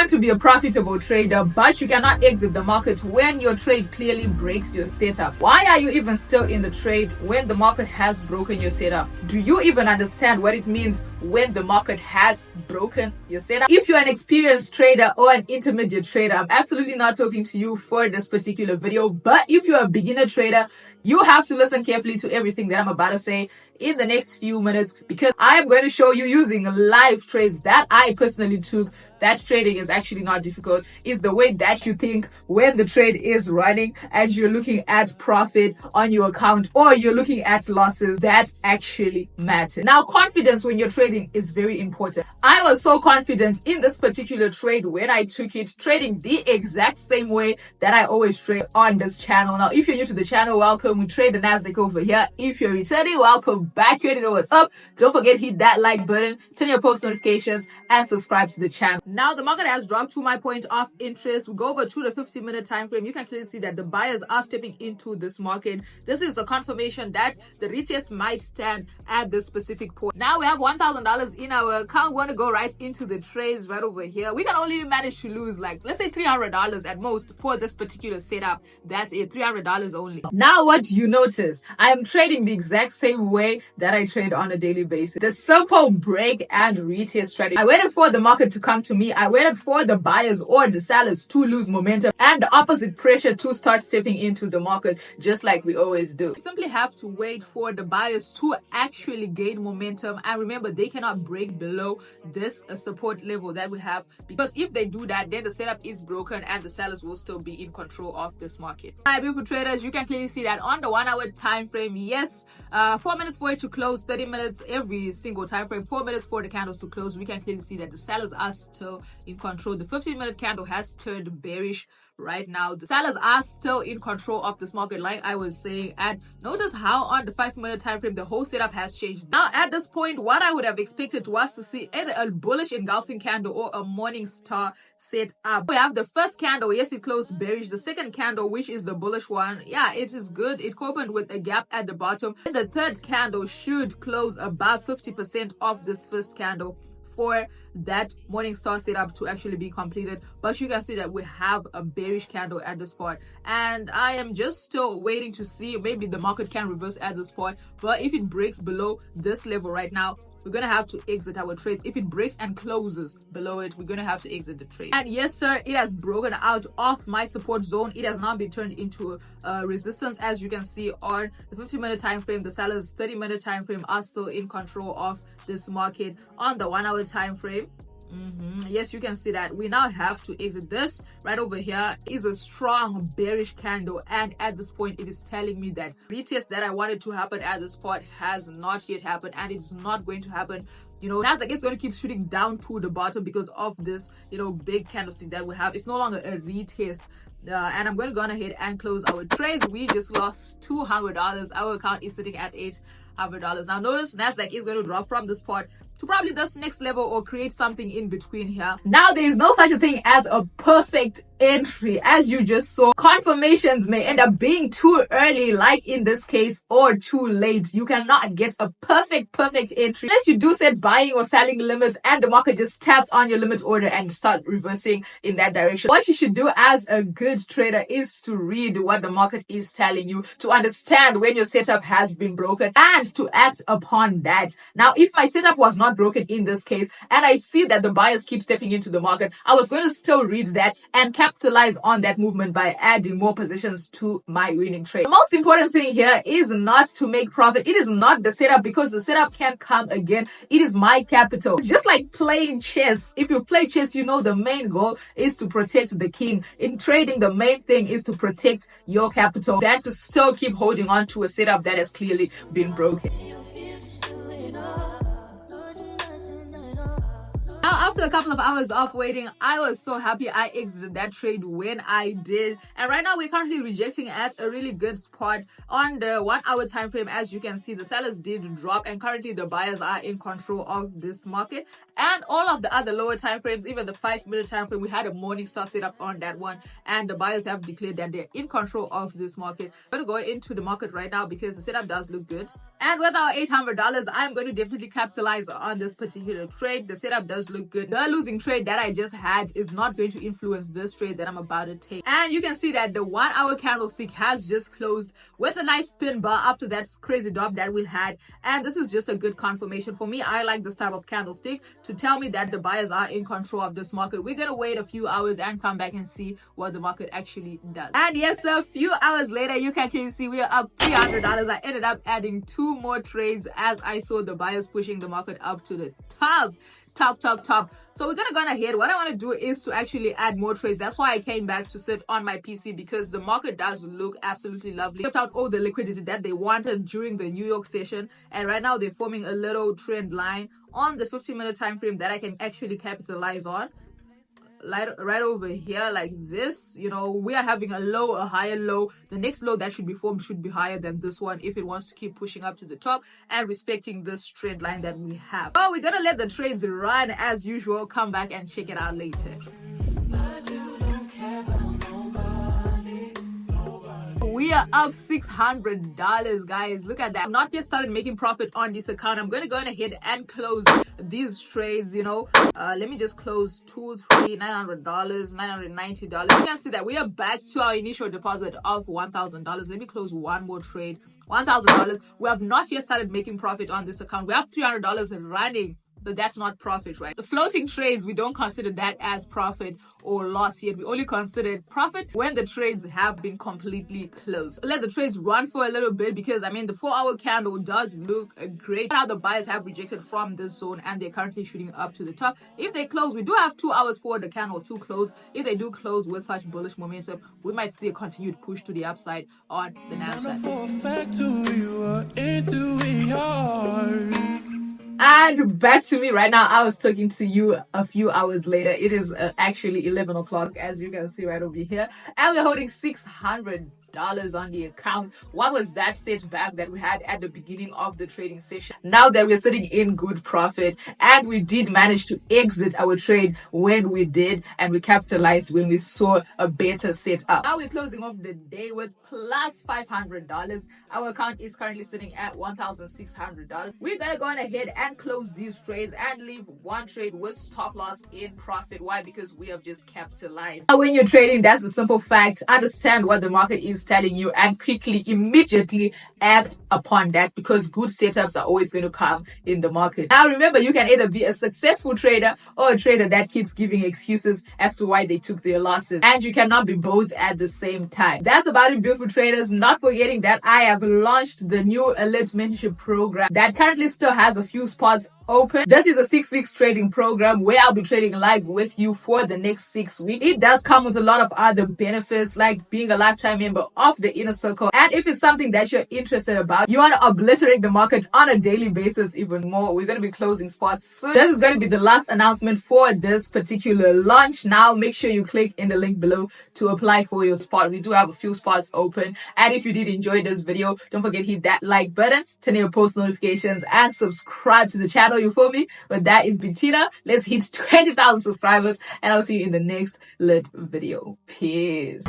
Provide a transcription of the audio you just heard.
want to be a profitable trader, but you cannot exit the market when your trade clearly breaks your setup. Why are you even still in the trade when the market has broken your setup? Do you even understand what it means when the market has broken your setup? If you're an experienced trader or an intermediate trader, I'm absolutely not talking to you for this particular video. But if you're a beginner trader, you have to listen carefully to everything that I'm about to say in the next few minutes, because I am going to show you using live trades that I personally took that trading is actually not difficult. It's the way that you think when the trade is running and you're looking at profit on your account or you're looking at losses that actually matter. Now, confidence when you're trading is very important. I was so confident in this particular trade when I took it, trading the exact same way that I always trade on this channel. Now, if you're new to the channel, welcome. We trade the Nasdaq over here. If you're returning, welcome back. You already know what's up. Don't forget, hit that like button, turn your post notifications, and subscribe to the channel. Now, the market has dropped to my point of interest. We go over to the 50-minute time frame. You can clearly see that the buyers are stepping into this market. This is a confirmation that the retest might stand at this specific point. Now, we have $1,000 in our account. We want to go right into the trades right over here. We can only manage to lose, like, let's say $300 at most for this particular setup. That's it, $300 only. Now, what do you notice? I am trading the exact same way that I trade on a daily basis. The simple break and retest strategy. I waited for the market to come to me. I waited for the buyers or the sellers to lose momentum and the opposite pressure to start stepping into the market, just like we always do. You simply have to wait for the buyers to actually gain momentum, and remember, they cannot break below this support level that we have, because if they do that, then the setup is broken and the sellers will still be in control of this market. Hi, beautiful traders, you can clearly see that on the 1 hour time frame, yes, 4 minutes for it to close, 30 minutes every single time frame, 4 minutes for the candles to close. We can clearly see that the sellers are still in control. The 15-minute candle has turned bearish right now. The sellers are still in control of this market, like I was saying. And notice how on the 5-minute time frame the whole setup has changed. Now, at this point, what I would have expected was to see either a bullish engulfing candle or a morning star set up. We have the first candle, yes, it closed bearish. The second candle, which is the bullish one, yeah, it is good. It opened with a gap at the bottom. And the third candle should close above 50% of this first candle for that morning star setup to actually be completed. But you can see that we have a bearish candle at this point, and I am just still waiting to see, maybe the market can reverse at this point. But if it breaks below this level right now, we're gonna have to exit our trades. If it breaks and closes below it, we're gonna have to exit the trade. And yes, sir, it has broken out of my support zone. It has now been turned into resistance, as you can see on the 50-minute time frame. The sellers 30-minute time frame are still in control of this market. On the 1 hour time frame, yes, you can see that we now have to exit. This right over here is a strong bearish candle, and at this point it is telling me that retest that I wanted to happen at this spot has not yet happened, and it's not going to happen. You know, Nasdaq is going to keep shooting down to the bottom because of this, you know, big candlestick that we have. It's no longer a retest. And I'm going to go on ahead and close our trades. We just lost $200. Our account is sitting at $800. Now notice Nasdaq is going to drop from this part to probably this next level or create something in between here. Now, there is no such a thing as a perfect entry. As you just saw, confirmations may end up being too early, like in this case, or too late. You cannot get a perfect entry unless you do set buying or selling limits and the market just taps on your limit order and start reversing in that direction. What you should do as a good trader is to read what the market is telling you, to understand when your setup has been broken and to act upon that. Now, if my setup was not broken in this case and I see that the buyers keep stepping into the market, I was going to still read that and capitalize on that movement by adding more positions to my winning trade. The most important thing here is not to make profit. It is not the setup, because the setup can come again. It is my capital. It's just like playing chess. If you play chess, you know the main goal is to protect the king. In trading, the main thing is to protect your capital than to still keep holding on to a setup that has clearly been broken. Now, after a couple of hours of waiting, I was so happy I exited that trade when I did. And right now, we're currently rejecting at a really good spot on the 1 hour time frame. As you can see, the sellers did drop, and currently the buyers are in control of this market. And all of the other lower time frames, even the 5-minute time frame, we had a morning star set up on that one, and the buyers have declared that they're in control of this market. I'm going to go into the market right now because the setup does look good. And with our $800, I'm going to definitely capitalize on this particular trade. The setup does look good. The losing trade that I just had is not going to influence this trade that I'm about to take. And you can see that the 1 hour candlestick has just closed with a nice spin bar after that crazy drop that we had. And this is just a good confirmation for me. I like this type of candlestick to tell me that the buyers are in control of this market. We're going to wait a few hours and come back and see what the market actually does. And yes, a few hours later, you can clearly see we are up $300. I ended up adding 2 more trades as I saw the buyers pushing the market up to the top. So we're gonna go ahead. What I want to do is to actually add more trades. That's why I came back to sit on my PC, because the market does look absolutely lovely. Kept out all the liquidity that they wanted during the New York session, and right now they're forming a little trend line on the 15-minute time frame that I can actually capitalize on. Right over here like this. You know, we are having a low, a higher low. The next low that should be formed should be higher than this one if it wants to keep pushing up to the top and respecting this trend line that we have. Oh, we're gonna let the trades run as usual. Come back and check it out later. We are up $600, guys. Look at that. I've not yet started making profit on this account. I'm going to go ahead and close these trades, you know. Let me just close $900, $990. You can see that we are back to our initial deposit of $1,000. Let me close one more trade. $1,000. We have not yet started making profit on this account. We have $300 running, but that's not profit, right? The floating trades, we don't consider that as profit or loss yet. We only consider it profit when the trades have been completely closed. Let the trades run for a little bit, because I mean the 4-hour candle does look great. How the buyers have rejected from this zone and they're currently shooting up to the top. If they close, we do have 2 hours for the candle to close. If they do close with such bullish momentum, we might see a continued push to the upside on the Nasdaq. And back to me right now. I was talking to you a few hours later. It is actually 11 o'clock, as you can see right over here. And we're holding $600 on the account. What was that setback that we had at the beginning of the trading session? Now that we're sitting in good profit, and we did manage to exit our trade when we did, and we capitalized when we saw a better setup. Now we're closing off the day with plus $500. Our account is currently sitting at $1,600. We're gonna go on ahead and close these trades and leave one trade with stop loss in profit. Why? Because we have just capitalized. Now, when you're trading, that's a simple fact. Understand what the market is telling you and quickly, immediately act upon that, because good setups are always going to come in the market. Now remember, you can either be a successful trader or a trader that keeps giving excuses as to why they took their losses, and you cannot be both at the same time. That's about it, beautiful traders. Not forgetting that I have launched the new elite mentorship program that currently still has a few spots open. This is a 6-week trading program where I'll be trading live with you for the next 6 weeks. It does come with a lot of other benefits, like being a lifetime member of the inner circle. And if it's something that you're interested about, you want to obliterate the market on a daily basis even more, we're going to be closing spots soon. This is going to be the last announcement for this particular launch. Now make sure you click in the link below to apply for your spot. We do have a few spots open. And if you did enjoy this video, don't forget to hit that like button, turn on your post notifications, and subscribe to the channel. You feel me? But that is Bettina. Let's hit 20,000 subscribers, and I'll see you in the next lit video. Peace.